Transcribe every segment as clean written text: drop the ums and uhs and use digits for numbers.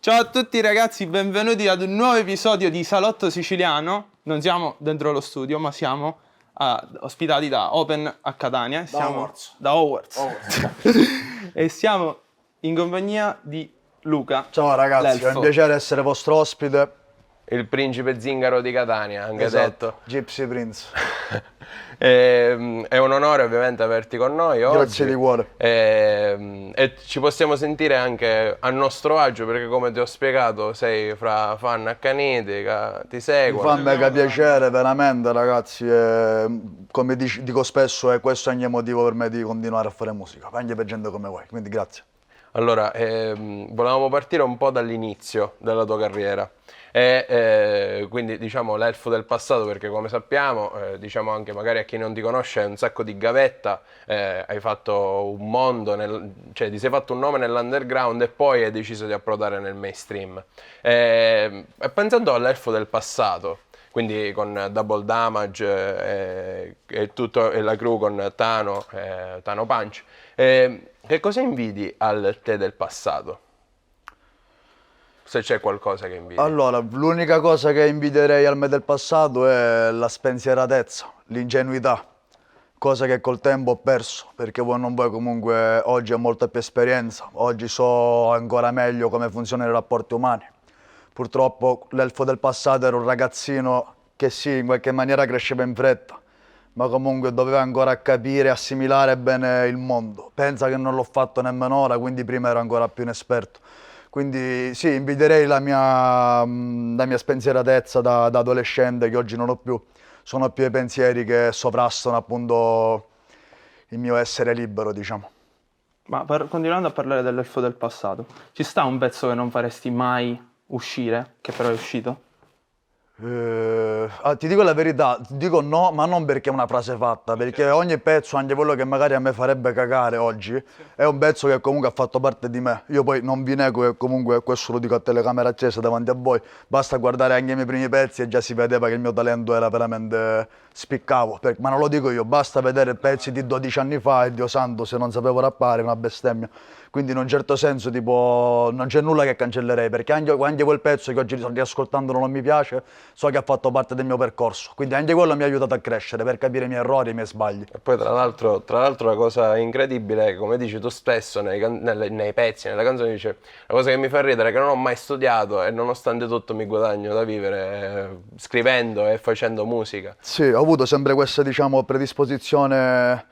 Ciao a tutti ragazzi, benvenuti ad un nuovo episodio di Salotto Siciliano. Non siamo dentro lo studio, ma siamo ospitati da Open a Catania. Da Hogwarts. E siamo in compagnia di Luca. Ciao ragazzi, l'elfo. è un piacere essere vostro ospite. Il principe zingaro di Catania, anche Esatto, detto. Gypsy Prince. È un onore ovviamente averti con noi oggi. Grazie di cuore. E ci possiamo sentire anche a nostro agio perché come ti ho spiegato sei fra fan accaniti, che ti Mi seguono. fa mega piacere veramente ragazzi, come dico spesso questo è ogni motivo per me di continuare a fare musica, anche per gente come voi, quindi grazie. Allora, volevamo partire un po' dall'inizio della tua carriera. Quindi diciamo l'elfo del passato perché come sappiamo, diciamo anche magari a chi non ti conosce, è un sacco di gavetta, hai fatto un mondo, cioè ti sei fatto un nome nell'underground e poi hai deciso di approdare nel mainstream. E pensando all'elfo del passato, quindi con Double Damage e la crew con Tano Punch, che cosa invidi al te del passato? Se c'è qualcosa che invidi. Allora, l'unica cosa che inviderei al me del passato è la spensieratezza, l'ingenuità, cosa che col tempo ho perso, perché voi non vuoi comunque, oggi ho molta più esperienza, oggi so ancora meglio come funzionano i rapporti umani. Purtroppo l'elfo del passato era un ragazzino che sì, in qualche maniera cresceva in fretta, ma comunque doveva ancora capire e assimilare bene il mondo. Pensa che non l'ho fatto nemmeno ora, quindi prima ero ancora più inesperto. Quindi sì, inviderei la mia spensieratezza da adolescente che oggi non ho più. Sono più i pensieri che sovrastano appunto il mio essere libero, diciamo. Ma continuando a parlare dell'elfo del passato, ci sta un pezzo che non faresti mai uscire, che però è uscito? Ti dico la verità, ti dico no, ma non perché è una frase fatta, perché ogni pezzo, anche quello che magari a me farebbe cagare oggi, è un pezzo che comunque ha fatto parte di me. Io poi non vi nego che comunque, questo lo dico a telecamera accesa davanti a voi, basta guardare anche i miei primi pezzi e già si vedeva che il mio talento era veramente spiccavo. Ma non lo dico io, basta vedere pezzi di 12 anni fa e Dio santo, se non sapevo rappare, è una bestemmia. Quindi in un certo senso tipo non c'è nulla che cancellerei, perché anche quel pezzo che oggi riascoltandolo non mi piace, so che ha fatto parte del mio percorso. Quindi anche quello mi ha aiutato a crescere, per capire i miei errori e i miei sbagli. E poi tra l'altro la cosa incredibile è che come dici tu spesso nei pezzi, nelle canzoni dici la cosa che mi fa ridere è che non ho mai studiato e nonostante tutto mi guadagno da vivere scrivendo e facendo musica. Sì, ho avuto sempre questa diciamo predisposizione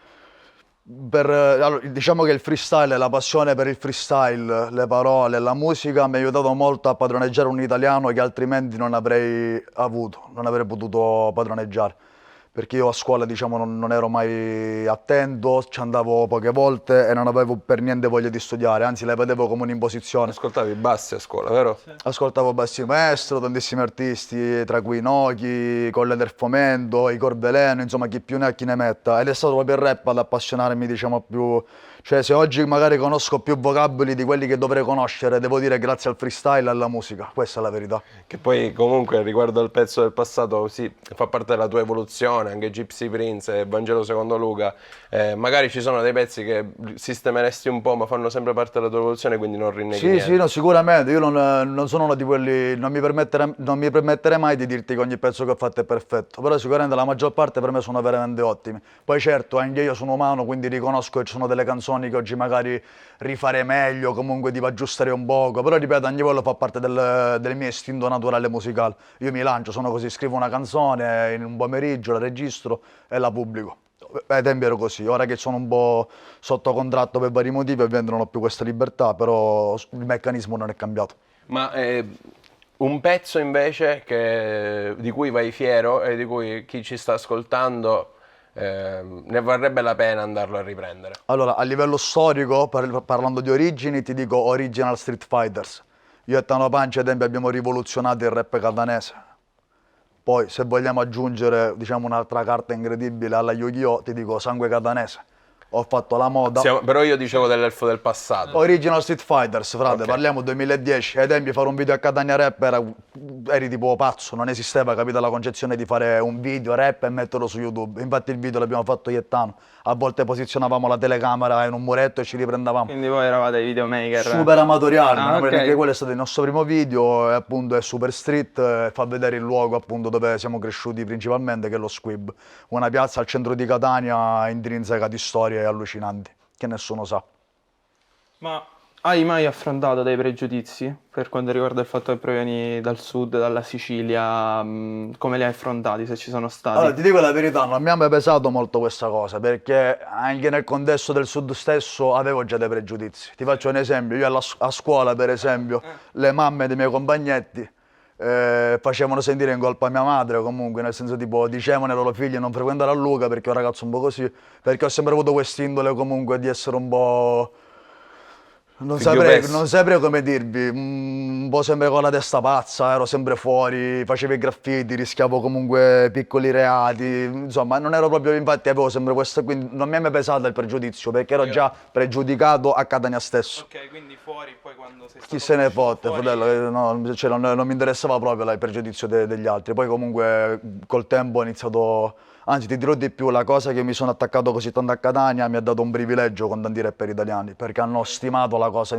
allora, diciamo che il freestyle, la passione per il freestyle, le parole, la musica mi ha aiutato molto a padroneggiare un italiano che altrimenti non avrei avuto, non avrei potuto padroneggiare. Perché io a scuola diciamo non ero mai attento, ci andavo poche volte e non avevo per niente voglia di studiare, anzi le vedevo come un'imposizione. Ascoltavi i bassi a scuola, vero? Sì. Ascoltavo Bassi Maestro, tantissimi artisti, tra cui Nochi, Colle del Fomento, i Corveleno, insomma chi più ne ha chi ne metta. Ed è stato proprio il rap ad appassionarmi, diciamo, più. Cioè, se oggi magari conosco più vocaboli di quelli che dovrei conoscere, devo dire grazie al freestyle e alla musica, questa è la verità. Che poi comunque riguardo al pezzo del passato, sì, fa parte della tua evoluzione, anche Gypsy Prince e Vangelo secondo Luca. Magari ci sono dei pezzi che sistemeresti un po', ma fanno sempre parte della tua evoluzione, quindi non rinneghi niente. Sì, no, sicuramente, io non sono uno di quelli, non mi permetterei mai di dirti che ogni pezzo che ho fatto è perfetto, però sicuramente la maggior parte per me sono veramente ottimi. Poi certo, anche io sono umano, quindi riconosco che ci sono delle canzoni che oggi magari rifarei meglio, comunque devo aggiustare un poco, però ripeto, anche quello fa parte del mio istinto naturale musicale. Io mi lancio, sono così, scrivo una canzone in un pomeriggio, la registro e la pubblico. Ai tempi ero così, ora che sono un po' sotto contratto per vari motivi ovviamente non ho più questa libertà, però il meccanismo non è cambiato. Ma un pezzo invece di cui vai fiero e di cui chi ci sta ascoltando ne varrebbe la pena andarlo a riprendere? Allora, a livello storico, parlando di origini, ti dico Original Street Fighters. Io e Tano Punch ai tempi abbiamo rivoluzionato il rap catanese. Poi, se vogliamo aggiungere, diciamo, un'altra carta incredibile alla Yu-Gi-Oh!, ti dico Sangue Catanese. Ho fatto la moda. Però io dicevo dell'elfo del passato. Original Street Fighters, frate, Ok. parliamo 2010. Ai tempi fare un video a Catania Rap eri tipo pazzo, non esisteva, capito, la concezione di fare un video rap e metterlo su YouTube. Infatti il video l'abbiamo fatto io e Tano. A volte posizionavamo la telecamera in un muretto e ci riprendevamo. Quindi voi eravate i videomaker. Super amatoriali, Ah, ok. anche quello è stato il nostro primo video, e appunto è Super Street, fa vedere il luogo appunto dove siamo cresciuti principalmente, che è lo Squib, una piazza al centro di Catania intrinseca di storie allucinanti, che nessuno sa. Ma hai mai affrontato dei pregiudizi per quanto riguarda il fatto che provieni dal sud, dalla Sicilia? Come li hai affrontati, se ci sono stati? Allora, ti dico la verità, non mi ha mai pesato molto questa cosa, perché anche nel contesto del sud stesso avevo già dei pregiudizi. Ti faccio un esempio, io a scuola per esempio, le mamme dei miei compagnetti facevano sentire in colpa mia madre, comunque, nel senso tipo dicevano ai loro figli non frequentare a Luca perché è un ragazzo un po' così, perché ho sempre avuto quest'indole comunque di essere un po'... Non saprei come dirvi, un po' sempre con la testa pazza, ero sempre fuori, facevo i graffiti, rischiavo comunque piccoli reati, insomma non ero proprio, infatti avevo sempre questo, quindi non mi è mai pesato il pregiudizio perché ero già pregiudicato a Catania stesso. Ok, quindi fuori poi quando sei stato Chi se ne fotte, fuori- fratello, no, cioè, non mi interessava proprio il pregiudizio degli altri, poi comunque col tempo ho iniziato... Anzi, ti dirò di più, la cosa che mi sono attaccato così tanto a Catania mi ha dato un privilegio con tanti rapper italiani, perché hanno stimato la cosa.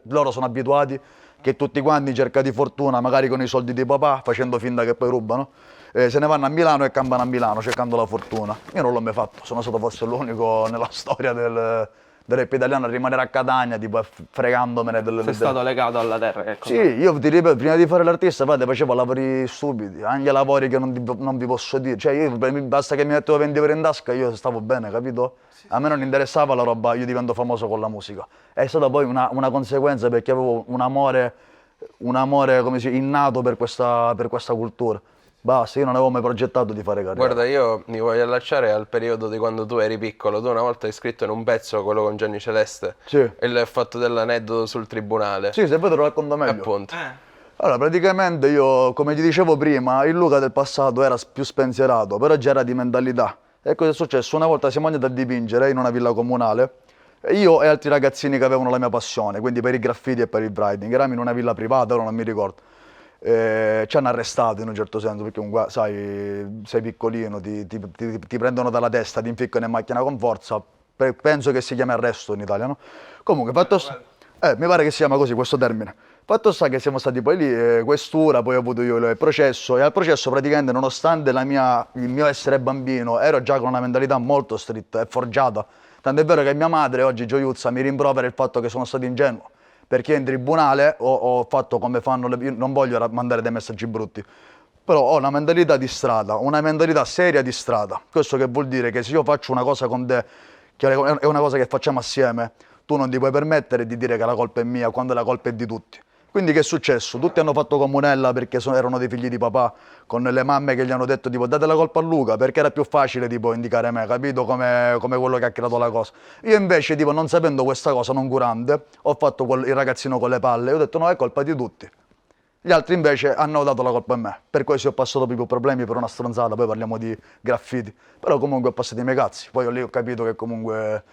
Loro sono abituati che tutti quanti cercano di fortuna, magari con i soldi di papà, facendo finta che poi rubano, se ne vanno a Milano e campano a Milano cercando la fortuna. Io non l'ho mai fatto, sono stato forse l'unico nella storia del rap italiano a rimanere a Catania, tipo fregandomene Sei stato legato alla terra, ecco. Sì, io ti ripeto, prima di fare l'artista, frate, facevo lavori stupidi, anche lavori che non vi posso dire. Cioè, io, basta che mi mettevo 20 euro in tasca, io stavo bene, capito? A me non interessava la roba, io divento famoso con la musica. È stata poi una conseguenza perché avevo un amore, come si dice, innato per questa cultura. Basta, io non avevo mai progettato di fare carriera. Guarda, io mi voglio allacciare al periodo di quando tu eri piccolo. Tu una volta hai scritto in un pezzo, quello con Gianni Celeste, Sì. il fatto dell'aneddoto sul tribunale. Sì, se poi te lo racconto meglio. Appunto. Allora, praticamente io, come ti dicevo prima, il Luca del passato era più spensierato, però già era di mentalità. E cosa è successo? Una volta siamo andati a dipingere in una villa comunale, e io e altri ragazzini che avevano la mia passione, quindi per i graffiti e per il writing. Eravamo in una villa privata, ora non mi ricordo. Ci hanno arrestato in un certo senso, perché comunque, sai, sei piccolino, ti prendono dalla testa, ti inficcano in macchina con forza. Penso che si chiami arresto in Italia, no? Comunque, mi pare che si chiama così questo termine. Fatto sta che siamo stati poi lì, questura, poi ho avuto io il processo, e al processo praticamente, nonostante il mio essere bambino, ero già con una mentalità molto stretta e forgiata. Tant'è vero che mia madre oggi, gioiuzza, mi rimprovera il fatto che sono stato ingenuo. Perché in tribunale ho fatto come fanno io non voglio mandare dei messaggi brutti, però ho una mentalità di strada, una mentalità seria di strada. Questo che vuol dire che se io faccio una cosa con te, che è una cosa che facciamo assieme, tu non ti puoi permettere di dire che la colpa è mia quando la colpa è di tutti. Quindi che è successo? Tutti hanno fatto comunella perché erano dei figli di papà, con le mamme che gli hanno detto tipo date la colpa a Luca, perché era più facile tipo indicare me, capito? Come quello che ha creato la cosa. Io invece tipo non sapendo questa cosa, non curante, ho fatto il ragazzino con le palle, e ho detto no, è colpa di tutti. Gli altri invece hanno dato la colpa a me, per questo ho passato più problemi per una stronzata, poi parliamo di graffiti, però comunque ho passato i miei cazzi, poi lì ho capito che comunque...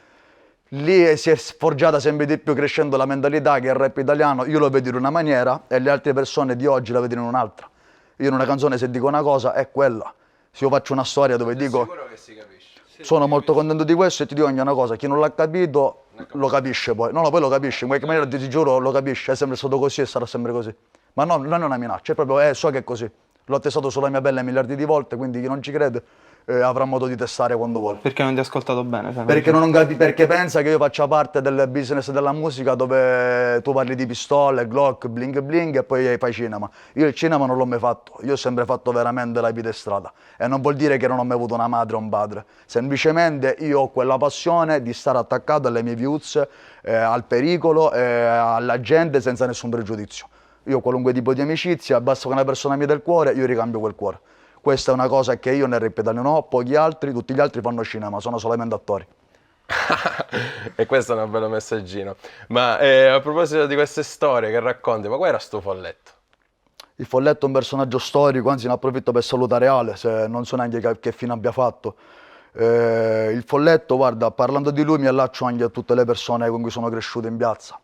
Lì si è forgiata sempre di più crescendo la mentalità che il rap italiano io lo vedo in una maniera e le altre persone di oggi la vedono in un'altra. Io in una canzone se dico una cosa è quella. Se io faccio una storia dove dico Sicuro che si capisce. sono molto contento di questo e ti dico anche una cosa, chi non l'ha capito lo capisce poi. No, poi lo capisce, in qualche maniera ti giuro lo capisce, è sempre stato così e sarà sempre così. Ma no, non è una minaccia, è proprio, so che è così. L'ho testato sulla mia pelle miliardi di volte, quindi chi non ci crede avrà modo di testare quando vuole. Perché non ti ho ascoltato bene? Cioè, Perché pensa che io faccia parte del business della musica dove tu parli di pistole, Glock, bling bling e poi fai cinema. Io il cinema non l'ho mai fatto, io ho sempre fatto veramente la vita in strada e non vuol dire che non ho mai avuto una madre o un padre, semplicemente io ho quella passione di stare attaccato alle mie views, al pericolo, alla gente senza nessun pregiudizio. Io ho qualunque tipo di amicizia, basta che una persona mi dà il cuore, io ricambio quel cuore. Questa è una cosa che io nel rap italiano ho, pochi altri, tutti gli altri fanno cinema, sono solamente attori. E questo è un bello messaggino. Ma a proposito di queste storie che racconti, ma qual era sto folletto? Il folletto è un personaggio storico, anzi ne approfitto per salutare Ale, se non so neanche che fine abbia fatto. Il folletto, guarda, parlando di lui mi allaccio anche a tutte le persone con cui sono cresciuto in piazza.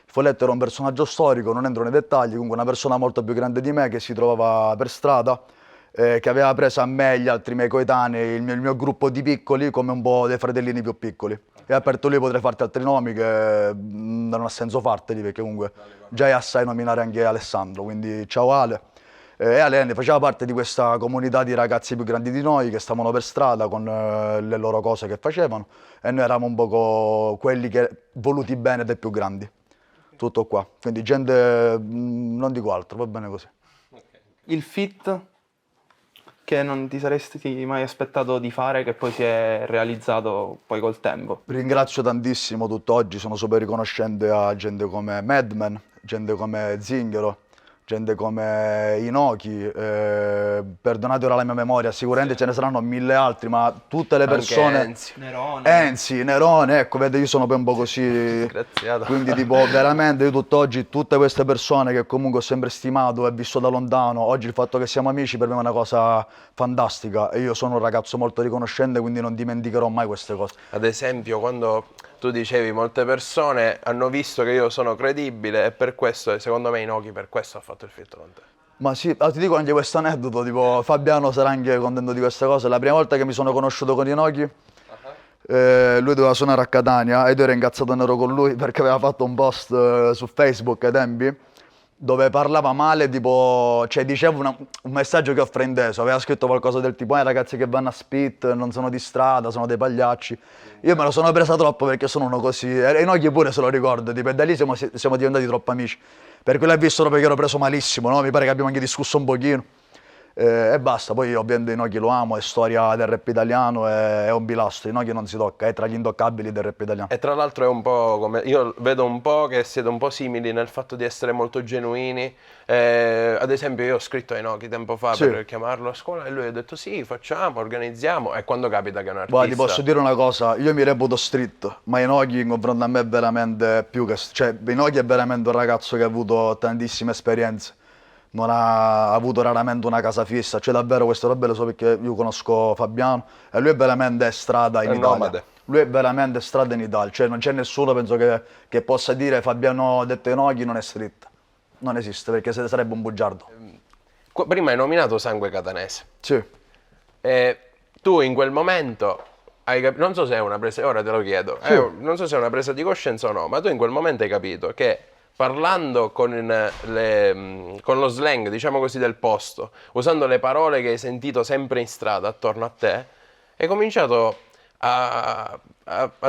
Il Folletto era un personaggio storico, non entro nei dettagli, comunque una persona molto più grande di me che si trovava per strada, che aveva preso a me e gli altri miei coetanei, il mio gruppo di piccoli, come un po' dei fratellini più piccoli. E aperto lì potrei farti altri nomi che non ha senso farteli, perché comunque già è assai nominare anche Alessandro, quindi ciao Ale. E Ale faceva parte di questa comunità di ragazzi più grandi di noi che stavano per strada con le loro cose che facevano e noi eravamo un poco quelli che voluti bene dei più grandi. Tutto qua. Quindi gente, non dico altro, va bene così. Il feat che non ti saresti mai aspettato di fare, che poi si è realizzato poi col tempo. Ringrazio tantissimo tutt'oggi, sono super riconoscente a gente come Madman, gente come Zingaro, gente come Inoki, perdonate ora la mia memoria, sicuramente ce ne saranno mille altri, ma tutte le persone... Enzi. Enzi, Nerone, ecco, vede, io sono un po' così, Graziato. quindi tipo veramente io tutt'oggi, tutte queste persone che comunque ho sempre stimato e visto da lontano, oggi il fatto che siamo amici per me è una cosa fantastica e io sono un ragazzo molto riconoscente, quindi non dimenticherò mai queste cose. Ad esempio, quando tu dicevi molte persone hanno visto che io sono credibile e per questo, secondo me Inoki per questo ha fatto il feat con te. Ma sì, ti dico anche questo aneddoto, tipo Fabiano sarà anche contento di questa cosa, la prima volta che mi sono conosciuto con Inoki, lui doveva suonare a Catania ed io ero incazzato nero con lui perché aveva fatto un post su Facebook ai tempi dove parlava male, tipo, cioè diceva un messaggio che ho frainteso, aveva scritto qualcosa del tipo ragazzi che vanno a Spit non sono di strada, sono dei pagliacci. Io me lo sono presa troppo perché sono uno così, e Inoki pure se lo ricorda, tipo, e da lì siamo diventati troppo amici. Per cui l'ha visto perché ero preso malissimo, no? Mi pare che abbiamo anche discusso un pochino. E basta, poi ovviamente Inoki lo amo, è storia del rap italiano, è un pilastro, Inoki non si tocca, è tra gli intoccabili del rap italiano. E tra l'altro è un po' come, io vedo un po' che siete un po' simili nel fatto di essere molto genuini. Ad esempio io ho scritto a Inoki tempo fa Sì. per chiamarlo a scuola e lui ha detto sì, facciamo, organizziamo, e quando capita che è un artista... Guarda, ti posso dire una cosa, io mi reputo street, ma Inoki in confronto a me è veramente più che... Cioè, Inoki è veramente un ragazzo che ha avuto tantissime esperienze, non ha avuto raramente una casa fissa, cioè davvero queste robe lo so perché io conosco Fabiano e lui è veramente strada in È Italia. nomade. Lui è veramente strada in Italia, cioè non c'è nessuno penso che possa dire Fabiano detto Inoki non è street. Non esiste perché sarebbe un bugiardo. Prima hai nominato Sangue Catanese. Sì. E tu in quel momento non so se è una presa, ora te lo chiedo, Sì. non so se è una presa di coscienza o no, ma tu in quel momento hai capito che parlando con lo slang, diciamo così, del posto, usando le parole che hai sentito sempre in strada attorno a te, hai cominciato ad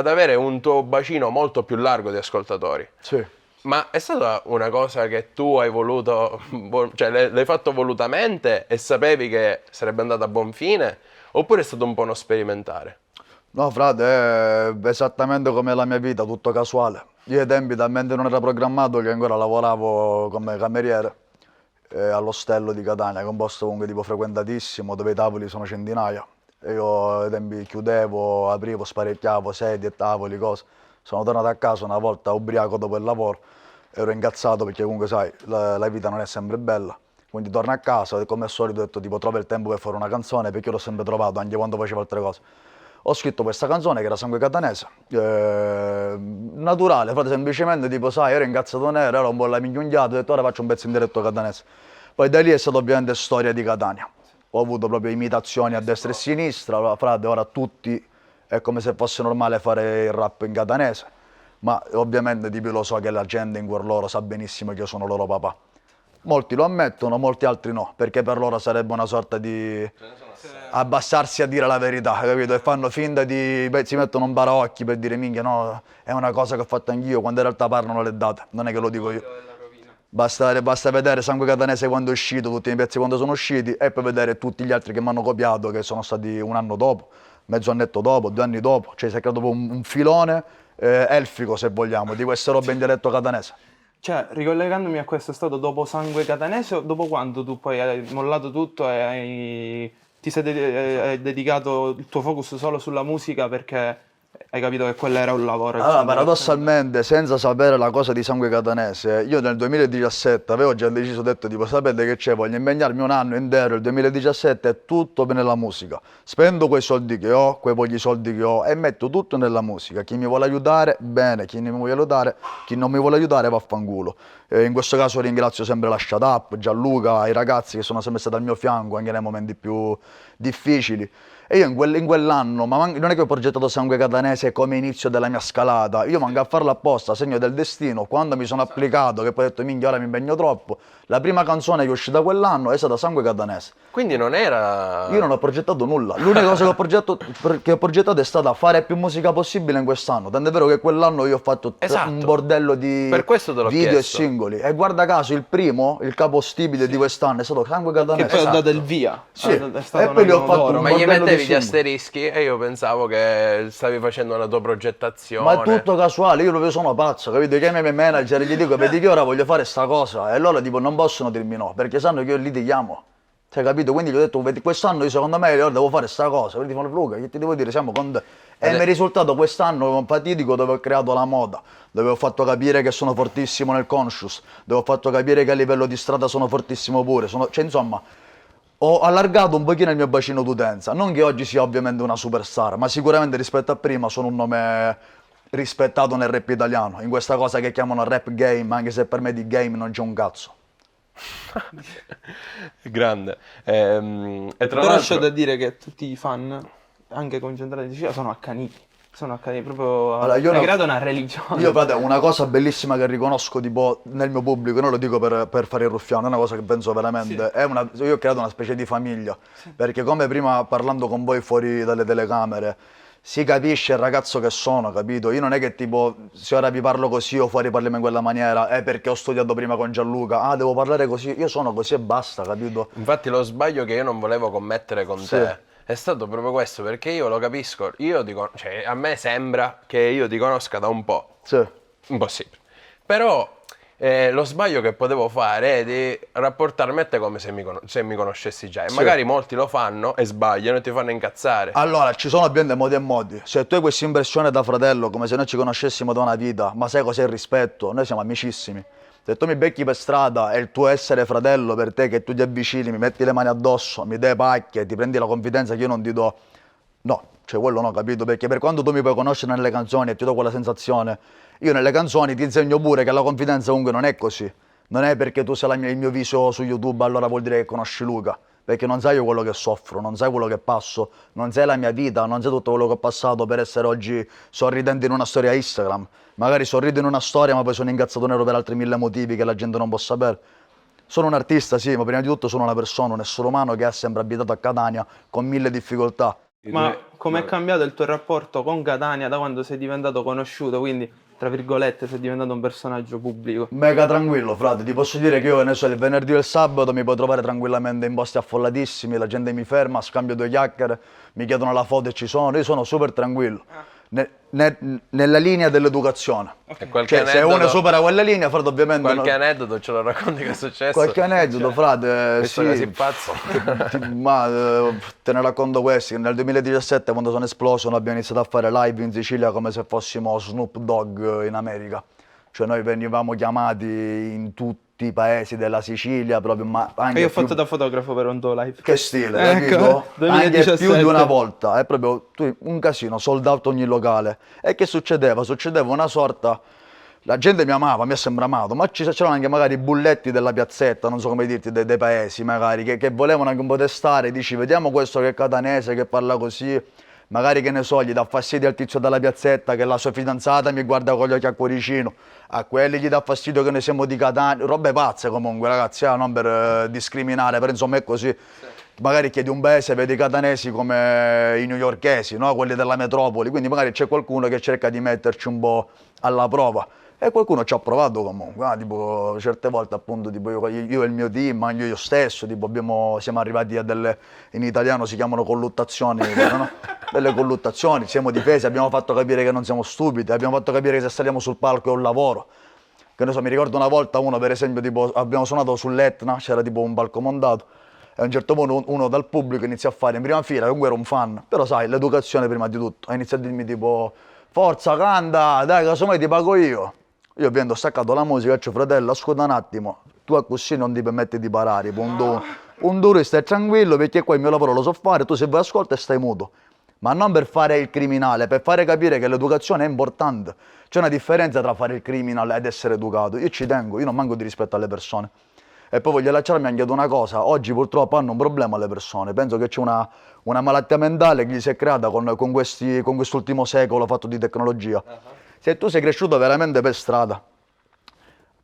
avere un tuo bacino molto più largo di ascoltatori. Sì. Ma è stata una cosa che tu hai voluto, cioè l'hai fatto volutamente e sapevi che sarebbe andata a buon fine? Oppure è stato un po' uno sperimentare? No, frate, è esattamente come la mia vita, tutto casuale. Io ai tempi talmente non era programmato che ancora lavoravo come cameriere all'Ostello di Catania, che è un posto comunque tipo frequentatissimo, dove i tavoli sono centinaia. E io ai tempi chiudevo, aprivo, sparecchiavo sedie, tavoli, cose. Sono tornato a casa una volta ubriaco dopo il lavoro, ero incazzato perché comunque sai, la vita non è sempre bella. Quindi torno a casa e come al solito ho detto tipo trova il tempo per fare una canzone perché io l'ho sempre trovato anche quando facevo altre cose. Ho scritto questa canzone che era Sangue Catanese, naturale, frate, semplicemente tipo sai, ero incazzato nero, ero un po' lamignundiato, ho detto ora faccio un pezzo in diretto catanese. Poi da lì è stata ovviamente storia di Catania. Ho avuto proprio imitazioni a destra e a sinistra, frate, ora tutti è come se fosse normale fare il rap in catanese, ma ovviamente tipo lo so che la gente in cuor loro sa benissimo che io sono loro papà. Molti lo ammettono, molti altri no, perché per loro sarebbe una sorta di abbassarsi a dire la verità, capito? E fanno finta di... Beh, si mettono un baraocchi per dire minchia no, è una cosa che ho fatto anch'io, quando in realtà parlano le date, non è che lo dico io. Basta vedere Sangue Catanese quando è uscito, tutti i pezzi quando sono usciti e poi vedere tutti gli altri che mi hanno copiato, che sono stati un anno dopo, mezzo annetto dopo, 2 anni dopo, cioè si è creato un filone elfico se vogliamo, di queste robe in dialetto catanese. Cioè, ricollegandomi a questo, è stato dopo Sangue Catanese o dopo quando tu poi hai mollato tutto e ti sei dedicato il tuo focus solo sulla musica perché hai capito che quello era un lavoro. Allora, paradossalmente, senza sapere la cosa di Sangue Catanese, io nel 2017 avevo già deciso, ho detto tipo, sapete che c'è, voglio impegnarmi un anno intero, il 2017 è tutto per nella musica. Spendo quei soldi che ho, quei pochi soldi che ho e metto tutto nella musica. Chi mi vuole aiutare, bene, chi non mi vuole aiutare, chi non mi vuole aiutare, vaffanculo. In questo caso ringrazio sempre la Shut Up, Gianluca, i ragazzi che sono sempre stati al mio fianco anche nei momenti più difficili. E io in quell'anno, ma non è che ho progettato Sangue Catanese come inizio della mia scalata, io manco a farlo apposta, segno del destino, quando mi sono applicato, che poi ho detto minchia ora mi impegno troppo, la prima canzone che è uscita quell'anno è stata Sangue Catanese. Quindi non era... Io non ho progettato nulla, l'unica cosa che ho progettato è stata fare più musica possibile in quest'anno, tant'è vero che quell'anno io ho fatto un bordello di per questo te l'ho video chiesto. e singoli e guarda caso il primo, il capostipite di quest'anno è stato Sangue Catanese. Che poi ho dato il via. Sì. È stato E poi un gli ho anno fatto d'oro. un Ma gli bordello di mettevi gli singoli. asterischi e io pensavo che stavi facendo la tua progettazione. Ma è tutto casuale, io proprio sono pazzo, capito? Chiamo i miei manager e gli dico, vedi che ora voglio fare sta cosa. E loro tipo non possono dirmi no, perché sanno che io lì ti chiamo. Cioè, capito? Quindi gli ho detto, vedi, quest'anno io secondo me io devo fare sta cosa. Quindi dicono, Luca, che ti devo dire, siamo con te. E mi è risultato quest'anno un fatidico dove ho creato la moda, dove ho fatto capire che sono fortissimo nel conscious, dove ho fatto capire che a livello di strada sono fortissimo pure. Cioè, insomma, ho allargato un pochino il mio bacino d'utenza. Non che oggi sia ovviamente una superstar, ma sicuramente rispetto a prima sono un nome rispettato nel rap italiano, in questa cosa che chiamano rap game, anche se per me di game non c'è un cazzo. Grande. E tra Però c'è l'altro... da dire che tutti i fan, anche concentrati in Sicilia, sono accaniti. Sono accaniti, proprio Allora, io hai no- creato una religione. Io, frate, una cosa bellissima che riconosco tipo nel mio pubblico, non lo dico per fare il ruffiano, è una cosa che penso veramente, io ho creato una specie di famiglia, perché come prima parlando con voi fuori dalle telecamere, si capisce il ragazzo che sono, capito? Io non è che tipo, se ora vi parlo così o fuori parliamo in quella maniera, è perché ho studiato prima con Gianluca, ah devo parlare così, io sono così e basta, capito? Infatti lo sbaglio che io non volevo commettere con te è stato proprio questo, perché io lo capisco, cioè, a me sembra che io ti conosca da un po'. Sì. Impossibile. Però lo sbaglio che potevo fare è di rapportarmi a te come se mi conoscessi già. E magari molti lo fanno e sbagliano e ti fanno incazzare. Allora, ci sono ovviamente modi e modi. Se tu hai questa impressione da fratello, come se noi ci conoscessimo da una vita, ma sai cos'è il rispetto? Noi siamo amicissimi. Se tu mi becchi per strada e il tuo essere fratello per te, che tu ti avvicini, mi metti le mani addosso, mi dai pacche, ti prendi la confidenza che io non ti do, no, cioè quello no, capito? Perché per quanto tu mi puoi conoscere nelle canzoni e ti do quella sensazione, io nelle canzoni ti insegno pure che la confidenza comunque non è così. Non è perché tu sei il mio viso su YouTube, allora vuol dire che conosci Luca. Perché non sai io quello che soffro, non sai quello che passo, non sai la mia vita, non sai tutto quello che ho passato per essere oggi sorridente in una storia Instagram. Magari sorrido in una storia ma poi sono incazzato nero per altri 1000 motivi che la gente non può sapere. Sono un artista, sì, ma prima di tutto sono una persona, un essere umano che ha sempre abitato a Catania con 1000 difficoltà. Ma com'è cambiato il tuo rapporto con Catania da quando sei diventato conosciuto? Quindi, tra virgolette, sei diventato un personaggio pubblico. Mega tranquillo, frate, ti posso dire che io ne so, il venerdì e il sabato mi puoi trovare tranquillamente in posti affollatissimi, la gente mi ferma, scambio due chiacchiere, mi chiedono la foto e ci sono, io sono super tranquillo. Nella linea dell'educazione. E qualche Cioè, se uno supera quella linea, frate, ovviamente... Qualche aneddoto ce lo racconti che è successo? Qualche aneddoto, frate, Visto che sei pazzo. ma te ne racconto questi. Nel 2017, quando sono esploso, noi abbiamo iniziato a fare live in Sicilia come se fossimo Snoop Dogg in America. Cioè noi venivamo chiamati in tutti i paesi della Sicilia, proprio, ma anche E io ho fatto da fotografo per un tuo live. Che stile, Ecco, capito? 2017. Anche più di una volta, è proprio un casino, sold out ogni locale. E che succedeva? Succedeva una sorta... La gente mi amava, mi ha sempre amato, ma c'erano anche magari i bulletti della piazzetta, non so come dirti, dei paesi magari, che volevano anche un po' testare, dici vediamo questo che è catanese, che parla così, magari che ne so, gli dà fastidio al tizio della piazzetta che la sua fidanzata mi guarda con gli occhi a cuoricino, a quelli gli dà fastidio che noi siamo di Catania, robe pazze comunque ragazzi, non per discriminare, però insomma è così. Magari chiedi un paese, vedi i catanesi come i newyorkesi, no? Quelli della metropoli, quindi magari c'è qualcuno che cerca di metterci un po' alla prova. E qualcuno ci ha provato comunque, tipo certe volte appunto tipo io e il mio team, anche io stesso, tipo siamo arrivati a delle, in italiano si chiamano colluttazioni, no? Delle colluttazioni, siamo difesi, abbiamo fatto capire che non siamo stupidi, abbiamo fatto capire che se saliamo sul palco è un lavoro. Che ne so, mi ricordo una volta uno per esempio, tipo abbiamo suonato sull'Etna, c'era tipo un palco montato, e a un certo punto uno dal pubblico inizia a fare in prima fila, comunque era un fan, però sai, l'educazione prima di tutto, ha iniziato a dirmi tipo... forza, canta, dai, casomai ti pago io. Io ho staccato la musica, faccio fratello, ascolta un attimo, tu così non ti permetti di parare, un duro stai tranquillo perché qua il mio lavoro lo so fare, tu se vuoi ascolta e stai muto. Ma non per fare il criminale, per fare capire che l'educazione è importante. C'è una differenza tra fare il criminale ed essere educato. Io ci tengo, io non manco di rispetto alle persone. E poi voglio lasciarmi anche ad una cosa, oggi purtroppo hanno un problema le persone, penso che c'è una malattia mentale che gli si è creata con quest'ultimo secolo fatto di tecnologia. Se tu sei cresciuto veramente per strada,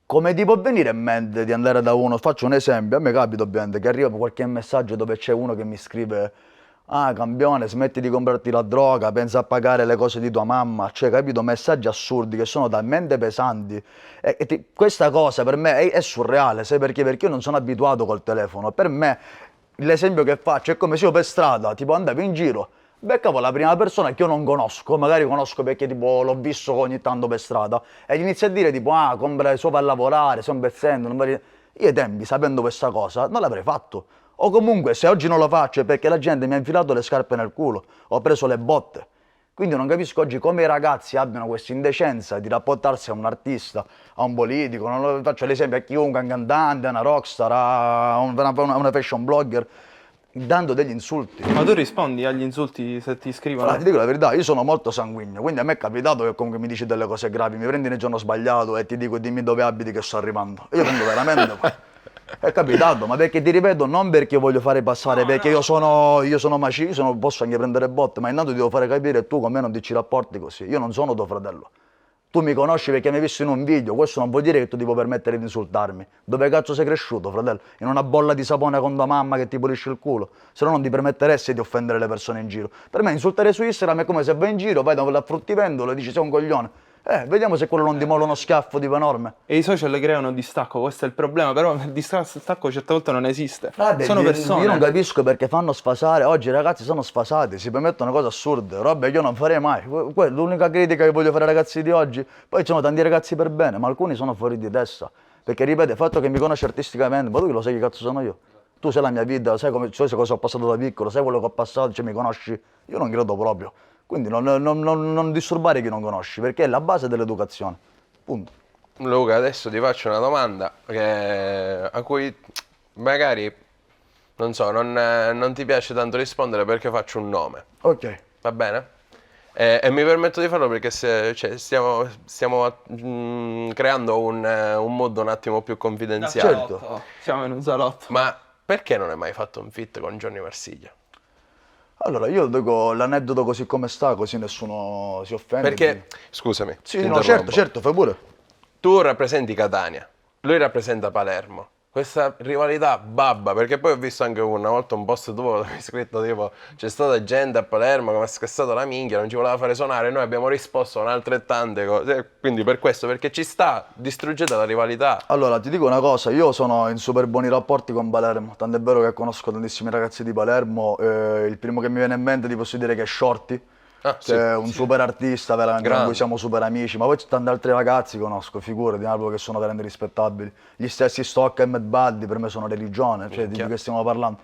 come ti può venire in mente di andare da uno? Faccio un esempio, a me capita ovviamente che arriva qualche messaggio dove c'è uno che mi scrive: ah, campione, smetti di comprarti la droga, pensa a pagare le cose di tua mamma. Cioè, capito? Messaggi assurdi che sono talmente pesanti. Questa cosa per me è surreale, sai perché? Perché io non sono abituato col telefono. Per me, l'esempio che faccio è come se io per strada, tipo, andavo in giro, beccavo la prima persona che io non conosco, magari conosco perché tipo l'ho visto ogni tanto per strada, e gli inizio a dire tipo, ah, compra sopra a lavorare, sei un pezzente, non vai... Io ai tempi, sapendo questa cosa, non l'avrei fatto. O comunque, se oggi non lo faccio è perché la gente mi ha infilato le scarpe nel culo, ho preso le botte. Quindi non capisco oggi come i ragazzi abbiano questa indecenza di rapportarsi a un artista, a un politico, non lo faccio l'esempio a chiunque, a un cantante, a una rockstar, a una fashion blogger, dando degli insulti. Ma tu rispondi agli insulti se ti scrivono? Allora, ti dico la verità, io sono molto sanguigno, quindi a me è capitato che comunque mi dici delle cose gravi, mi prendi nel giorno sbagliato e ti dico dimmi dove abiti che sto arrivando. Io vengo veramente... È capitato, ma perché ti ripeto, non perché voglio fare passare, perché io sono macista, posso anche prendere botte, ma intanto ti devo fare capire tu con me non ti ci rapporti così. Io non sono tuo fratello. Tu mi conosci perché mi hai visto in un video, questo non vuol dire che tu ti puoi permettere di insultarmi. Dove cazzo sei cresciuto, fratello? In una bolla di sapone con tua mamma che ti pulisce il culo? Se no non ti permetteresti di offendere le persone in giro. Per me insultare su Instagram è come se vai in giro, vai da quella fruttivendolo e dici sei un coglione. Vediamo se quello non ti mola uno schiaffo tipo enorme. E i social creano distacco, questo è il problema, però il distacco certe volte non esiste. Frate, Sono persone. Io non capisco perché fanno sfasare, oggi i ragazzi sono sfasati, si permettono cose assurde, robe che io non farei mai. L'unica critica che voglio fare ai ragazzi di oggi, poi ci sono tanti ragazzi per bene, ma alcuni sono fuori di testa. Perché ripeto, il fatto che mi conosci artisticamente, ma tu lo sai che cazzo sono io? Tu sai la mia vita, sai cosa ho passato da piccolo, sai quello che ho passato, cioè mi conosci? Io non credo proprio. Quindi non disturbare chi non conosci, perché è la base dell'educazione. Punto. Luca, adesso ti faccio una domanda a cui magari, non so, non ti piace tanto rispondere perché faccio un nome. Ok. Va bene? E mi permetto di farlo perché stiamo creando un mood un attimo più confidenziale. Certo. Siamo in un salotto. Ma perché non hai mai fatto un feat con Johnny Marsiglia? Allora, io dico l'aneddoto così come sta, così nessuno si offende. Perché, scusami, Sì, ti no, interrompo. certo, fai pure. Tu rappresenti Catania, lui rappresenta Palermo. Questa rivalità babba, perché poi ho visto anche una volta un post tuo dove hai scritto tipo c'è stata gente a Palermo che mi ha scassato la minchia, non ci voleva fare suonare, noi abbiamo risposto con altrettante cose, quindi per questo, perché ci sta, distruggete la rivalità. Allora, ti dico una cosa, io sono in super buoni rapporti con Palermo, tant'è vero che conosco tantissimi ragazzi di Palermo, il primo che mi viene in mente ti posso dire che è Shorty, Sì. che è un super artista, veramente, con Grande. cui siamo super amici, ma poi c'è tanti altri ragazzi che conosco, figure di Napoli che sono veramente rispettabili. Gli stessi Stock e Mad Buddy per me sono religione, cioè di che stiamo parlando.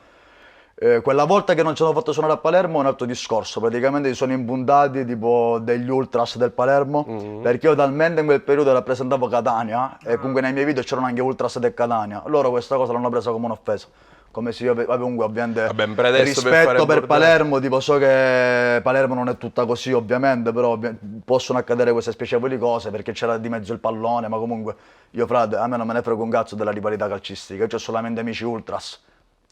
Quella volta che non ci hanno fatto suonare a Palermo è un altro discorso, praticamente si sono impuntati tipo degli ultras del Palermo, perché io talmente in quel periodo rappresentavo Catania e comunque nei miei video c'erano anche ultras del Catania, loro questa cosa l'hanno presa come un'offesa. Come se io comunque ovviamente per adesso per fare rispetto per bordello. Palermo, tipo so che Palermo non è tutta così ovviamente, però possono accadere queste spiacevoli cose perché c'era di mezzo il pallone, ma comunque io frate, a me non me ne frega un cazzo della rivalità calcistica, io ho solamente amici ultras,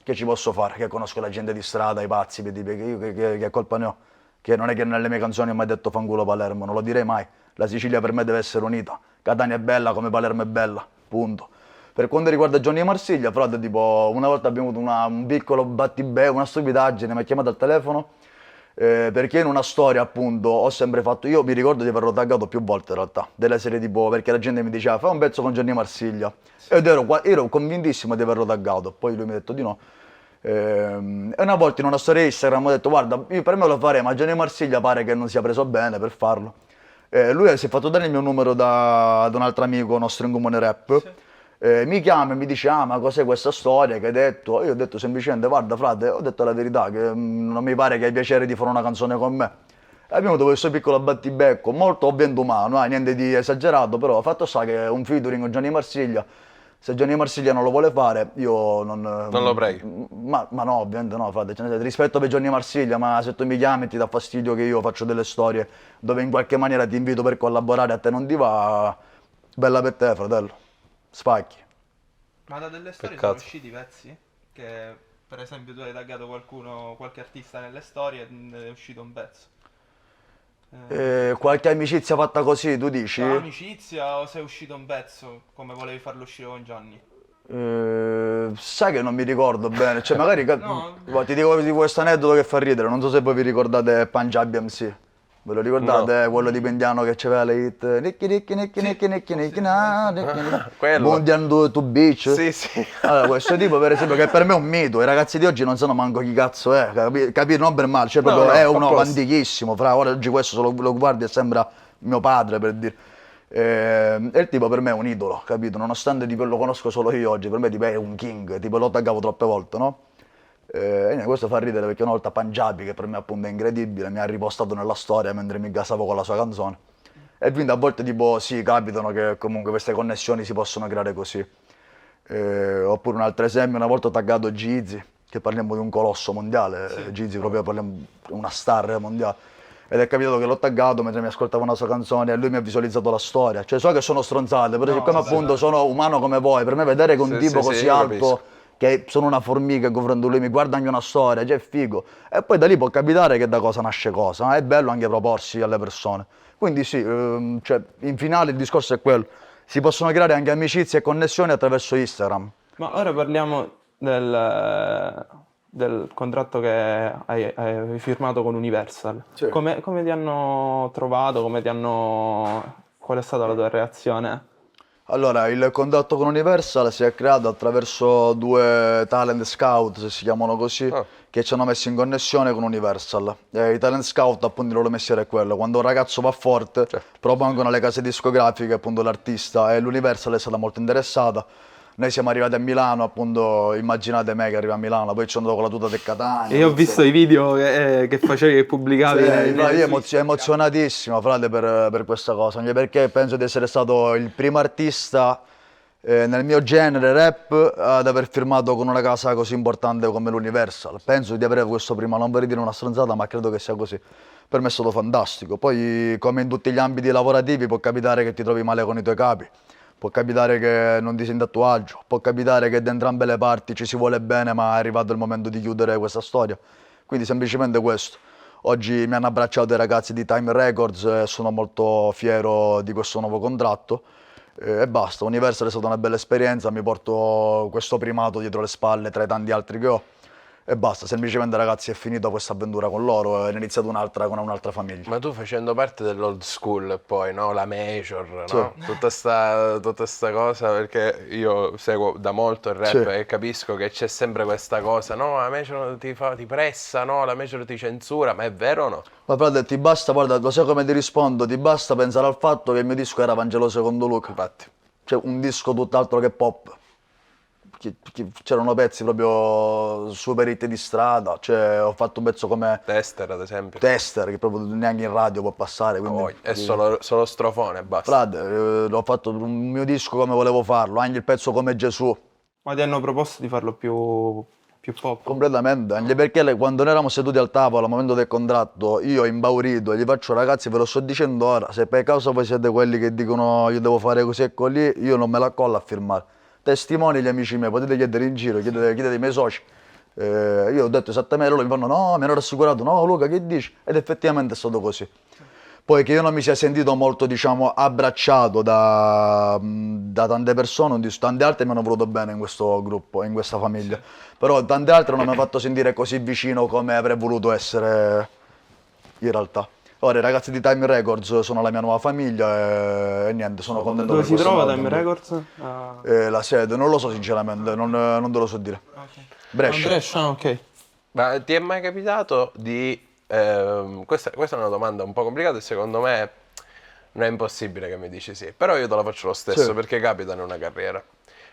che ci posso fare? Che conosco la gente di strada, i pazzi, che colpa ne ho? Che non è che nelle mie canzoni ho mai detto fanculo Palermo, non lo direi mai, la Sicilia per me deve essere unita, Catania è bella come Palermo è bella, punto. Per quanto riguarda Johnny Marsiglia, frate, tipo, una volta abbiamo avuto un piccolo battibè, una stupidaggine, mi ha chiamato al telefono, perché in una storia, appunto, ho sempre fatto, io mi ricordo di averlo taggato più volte in realtà, delle serie tipo, perché la gente mi diceva, fai un pezzo con Johnny Marsiglia, ed ero convintissimo di averlo taggato, poi lui mi ha detto di no. E una volta in una storia Instagram ho detto, guarda, io per me lo farei, ma Johnny Marsiglia pare che non sia preso bene per farlo. Lui si è fatto dare il mio numero da un altro amico nostro in comune rap. Sì. Mi chiama e mi dice, ah ma cos'è questa storia che hai detto? Io ho detto semplicemente, guarda frate, ho detto la verità, che non mi pare che hai piacere di fare una canzone con me. Abbiamo avuto questo piccolo battibecco, molto ovviamente umano, niente di esagerato, però fatto sta che un featuring con Gianni Marsiglia, se Gianni Marsiglia non lo vuole fare, io non... Non lo preghi? Ma no, ovviamente no, frate, cioè, rispetto per Gianni Marsiglia, ma se tu mi chiami e ti dà fastidio che io faccio delle storie dove in qualche maniera ti invito per collaborare, a te non ti va, bella per te, fratello, spacchi. Ma da delle storie Peccato. sono usciti pezzi? Che per esempio tu hai taggato qualcuno, qualche artista nelle storie ed è uscito un pezzo. Qualche amicizia fatta così, tu dici? Amicizia o se è uscito un pezzo come volevi farlo uscire con Gianni? Sai che non mi ricordo bene, cioè magari No. ti dico di questo aneddoto che fa ridere, non so se voi vi ricordate Punjabi MC. Ve lo ricordate? Quello di Pendiano che c'aveva le hit Nicchi Nicchi Nicchi Nicchi Nicchi Nicchi na, Nicchi Nicchi. Quello. Bundian to Beach. Sì, sì. Allora, questo tipo per esempio che per me è un mito, i ragazzi di oggi non sanno manco chi cazzo è, capire non per male, cioè proprio No, è a uno posto. antichissimo, fra ora oggi questo se lo guardi e sembra mio padre per dire. E il tipo per me è un idolo, capito? Nonostante tipo, lo conosco solo io oggi, per me tipo è un king, tipo lo taggavo troppe volte, no? E niente, questo fa ridere perché una volta Punjabi, che per me appunto è incredibile, mi ha ripostato nella storia mentre mi gasavo con la sua canzone. E quindi a volte tipo sì, capitano che comunque queste connessioni si possono creare così. Oppure un altro esempio, una volta ho taggato Jeezy, che parliamo di un colosso mondiale, Jeezy proprio parliamo di una star mondiale. Ed è capitato che l'ho taggato mentre mi ascoltava una sua canzone e lui mi ha visualizzato la storia. Cioè so che sono stronzate, però siccome appunto sono umano come voi, per me vedere che un Sì, tipo sì, così sì, io alto, capisco. che sono una formica in confronto a lui, mi guarda anche una storia, cioè è figo. E poi da lì può capitare che da cosa nasce cosa, ma è bello anche proporsi alle persone. Quindi sì, cioè, in finale il discorso è quello. Si possono creare anche amicizie e connessioni attraverso Instagram. Ma ora parliamo del contratto che hai firmato con Universal. Sì. Come ti hanno trovato? Qual è stata la tua reazione? Allora, il contatto con Universal si è creato attraverso due talent scout, se si chiamano così, Ah. che ci hanno messo in connessione con Universal. I talent scout, appunto, il loro mestiere è quello. Quando un ragazzo va forte, propongono alle case discografiche, appunto, l'artista, e l'Universal è stata molto interessata. Noi siamo arrivati a Milano, appunto, immaginate me che arrivo a Milano, poi ci sono andato con la tuta del Catania. E io ho visto i video che facevi, che pubblicavi. Io emozionatissimo, frate, per questa cosa, anche perché penso di essere stato il primo artista nel mio genere rap ad aver firmato con una casa così importante come l'Universal. Penso di avere questo prima, non vorrei dire una stronzata, ma credo che sia così. Per me è stato fantastico. Poi, come in tutti gli ambiti lavorativi, può capitare che ti trovi male con i tuoi capi. Può capitare che non ti senti a tuo agio, può capitare che da entrambe le parti ci si vuole bene, ma è arrivato il momento di chiudere questa storia. Quindi semplicemente questo. Oggi mi hanno abbracciato i ragazzi di Time Records e sono molto fiero di questo nuovo contratto. E basta, Universal è stata una bella esperienza, mi porto questo primato dietro le spalle tra i tanti altri che ho. E basta, semplicemente ragazzi è finita questa avventura con loro e è iniziata un'altra con un'altra famiglia. Ma tu facendo parte dell'old school poi, no? La major, no? Tutta sta cosa, perché io seguo da molto il rap Sì. e capisco che c'è sempre questa cosa, no? La major ti pressa, no? La major ti censura, ma è vero o no? Ma frate, ti basta, guarda, lo sai come ti rispondo? Ti basta pensare al fatto che il mio disco era Vangelo secondo Luca. Infatti. Cioè un disco tutt'altro che pop. C'erano pezzi proprio super hit di strada, cioè ho fatto un pezzo come Tester, ad esempio. Tester, che proprio neanche in radio può passare, quindi... È solo strofone, basta. Frate, ho fatto un mio disco come volevo farlo, anche il pezzo come Gesù, Ma ti hanno proposto di farlo più pop? completamente, anche perché quando noi eravamo seduti al tavolo al momento del contratto, io impaurito gli faccio ragazzi ve lo sto dicendo ora, se per caso voi siete quelli che dicono io devo fare così e così, io non me la collo a firmare. Testimoni gli amici miei, potete chiedere in giro, chiedete ai miei soci. Io ho detto esattamente, loro mi fanno no, mi hanno rassicurato, no Luca che dici? Ed effettivamente è stato così. Poi che io non mi sia sentito molto, diciamo, abbracciato da tante persone, tante altre mi hanno voluto bene in questo gruppo, in questa famiglia. Però tante altre non mi hanno fatto sentire così vicino come avrei voluto essere in realtà. Ora i ragazzi di Time Records sono la mia nuova famiglia e niente, sono contento Dove per si questo trova nuovo Time contratto. Records? La sede, non lo so sinceramente, non te lo so dire. Brescia. Brescia, ok. Ma ti è mai capitato di... questa è una domanda un po' complicata e secondo me non è impossibile che mi dici sì, però io te la faccio lo stesso Sì. perché capita in una carriera.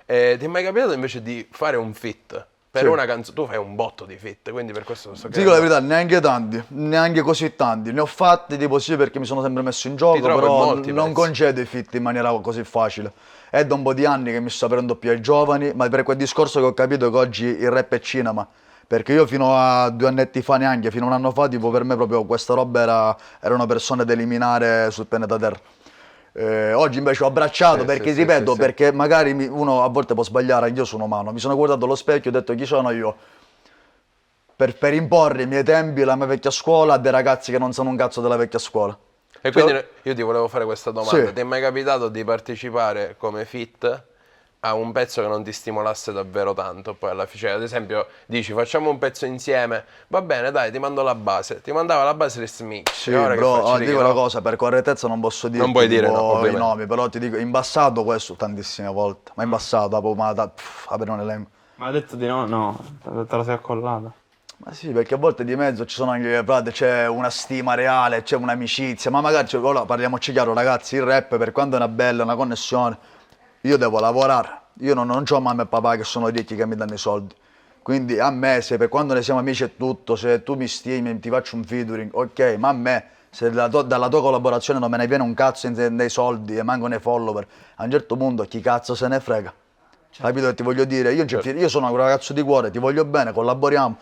Ti è mai capitato invece di fare un feat Per Sì. una canzone, tu fai un botto di feat, quindi per questo sto Ti dico la chiedendo. verità, neanche tanti, neanche così tanti. Ne ho fatti tipo sì perché mi sono sempre messo in gioco, trovo in però molti non pezzi. concedo i fit in maniera così facile. È da un po' di anni che mi sto aprendo più ai giovani, ma per quel discorso che ho capito che oggi il rap è cinema. Perché io fino a 2 annetti fa neanche, fino a un anno fa, tipo per me proprio questa roba erano persone da eliminare sul pianeta Terra. Oggi invece ho abbracciato Sì, perché, sì, ripeto, sì, sì. perché magari uno a volte può sbagliare, anch'io sono umano. Mi sono guardato allo specchio e ho detto chi sono io? Per imporre i miei tempi, la mia vecchia scuola, a dei ragazzi che non sanno un cazzo della vecchia scuola. E Cioè, quindi io ti volevo fare questa domanda. Sì. Ti è mai capitato di partecipare come fit a un pezzo che non ti stimolasse davvero tanto? Poi alla fine, cioè, ad esempio, dici facciamo un pezzo insieme, va bene, dai, ti mando la base. Ti mandava la base di Smith. Sì, E ora che bro, faccio? ti Dico, dico una no? cosa, per correttezza non posso dirti Non puoi dire no, tipo, i ovviamente. nomi, però ti dico, in passato questo tantissime volte, ma in passato, dopo, vabbè, non elenco. Ma ha detto di no? No, te la sei accollata. Ma sì, perché a volte di mezzo ci sono anche, frate, c'è una stima reale, c'è un'amicizia, ma magari, ora parliamoci chiaro ragazzi, il rap per quanto è una bella, una connessione, io devo lavorare, io non ho mamma e papà che sono ricchi che mi danno i soldi, quindi a me, se per quando ne siamo amici e tutto, se tu mi stimi e ti faccio un featuring, ok, ma a me, se dalla tua collaborazione non me ne viene un cazzo nei soldi e manco nei follower, a un certo punto chi cazzo se ne frega? Capito che ti voglio dire? Io sono un ragazzo di cuore, ti voglio bene, collaboriamo,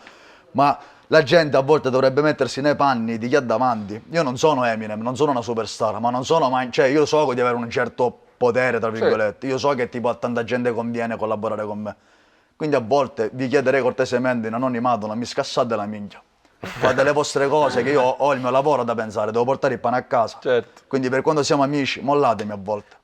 ma la gente a volte dovrebbe mettersi nei panni di chi ha davanti. Io non sono Eminem, non sono una superstar, ma non sono mai... Cioè, io so di avere un certo potere, tra virgolette. Io so che tipo a tanta gente conviene collaborare con me. Quindi a volte vi chiederei cortesemente in anonimato, non mi scassate la minchia. Fate le vostre cose, che io ho il mio lavoro da pensare, devo portare il pane a casa. Certo. Quindi per quando siamo amici, mollatemi a volte.